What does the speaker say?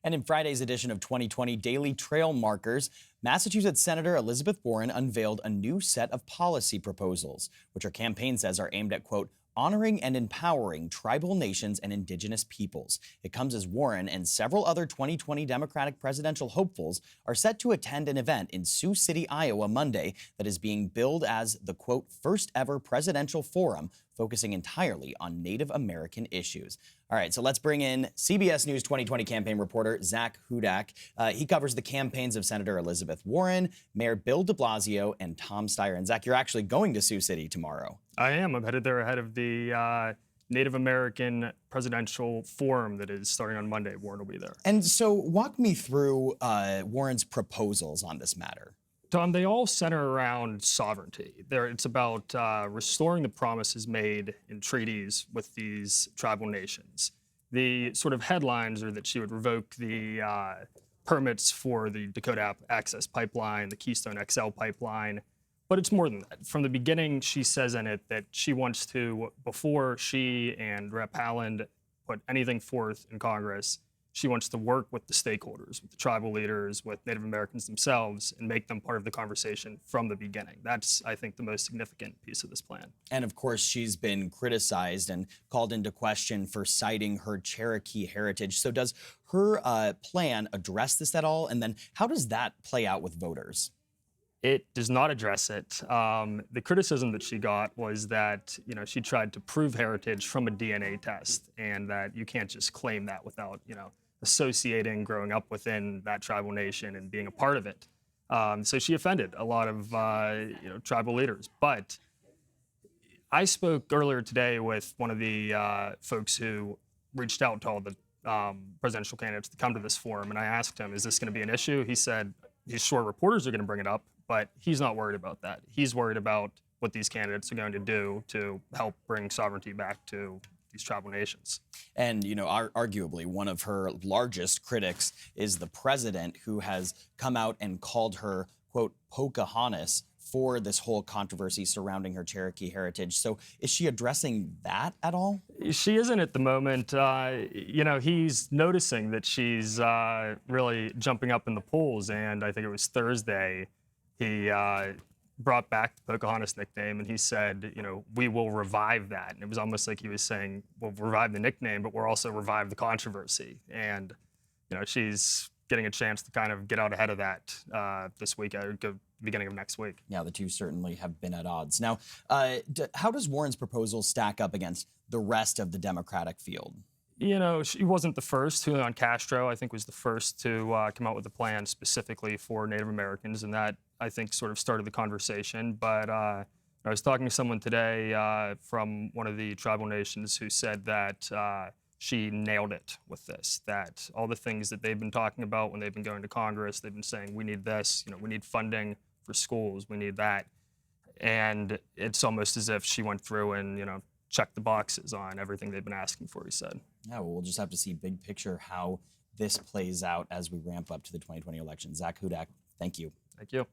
And in Friday's edition of 2020 Daily Trail Markers, Massachusetts Senator Elizabeth Warren unveiled a new set of policy proposals, which her campaign says are aimed at, quote, honoring and empowering tribal nations and indigenous peoples. It comes as Warren and several other 2020 Democratic presidential hopefuls are set to attend an event in Sioux City, Iowa, Monday that is being billed as the, quote, first ever presidential forum focusing entirely on Native American issues. All right, so let's bring in CBS News 2020 campaign reporter Zak Hudak. He covers the campaigns of Senator Elizabeth Warren, Mayor Bill de Blasio, and Tom Steyer. And Zak, you're actually going to Sioux City tomorrow. I am. I'm headed there ahead of the Native American presidential forum that is starting on Monday. Warren will be there. And so walk me through Warren's proposals on this matter. Tom, they all center around sovereignty. It's about restoring the promises made in treaties with these tribal nations. The sort of headlines are that she would revoke the permits for the Dakota Access Pipeline, the Keystone XL pipeline, but it's more than that. From the beginning, she says in it that she wants to, before she and Rep. Haaland put anything forth in Congress, she wants to work with the stakeholders, with the tribal leaders, with Native Americans themselves, and make them part of the conversation from the beginning. That's, I think, the most significant piece of this plan. And of course, she's been criticized and called into question for citing her Cherokee heritage. So does her plan address this at all? And then how does that play out with voters? It does not address it. The criticism that she got was that, she tried to prove heritage from a DNA test, and that you can't just claim that without, associating, growing up within that tribal nation and being a part of it. So she offended a lot of, tribal leaders. But I spoke earlier today with one of the folks who reached out to all the presidential candidates to come to this forum, and I asked him, is this going to be an issue? He said he's sure reporters are going to bring it up, but he's not worried about that. He's worried about what these candidates are going to do to help bring sovereignty back to these tribal nations. And, arguably one of her largest critics is the president, who has come out and called her, quote, Pocahontas for this whole controversy surrounding her Cherokee heritage. So is she addressing that at all? She isn't at the moment. He's noticing that she's really jumping up in the polls. And I think it was Thursday, he brought back the Pocahontas nickname, and he said, we will revive that. And it was almost like he was saying, we'll revive the nickname, but we'll also revive the controversy. And, she's getting a chance to kind of get out ahead of that this week, beginning of next week. Yeah, the two certainly have been at odds. Now, how does Warren's proposal stack up against the rest of the Democratic field? She wasn't the first. Julian Castro, I think, was the first to come out with a plan specifically for Native Americans, and that, I think, sort of started the conversation. But I was talking to someone today from one of the tribal nations who said that she nailed it with this, that all the things that they've been talking about when they've been going to Congress, they've been saying, we need this, we need funding for schools, we need that. And it's almost as if she went through and, checked the boxes on everything they've been asking for, he said. Yeah, well, we'll just have to see big picture how this plays out as we ramp up to the 2020 election. Zak Hudak, thank you. Thank you.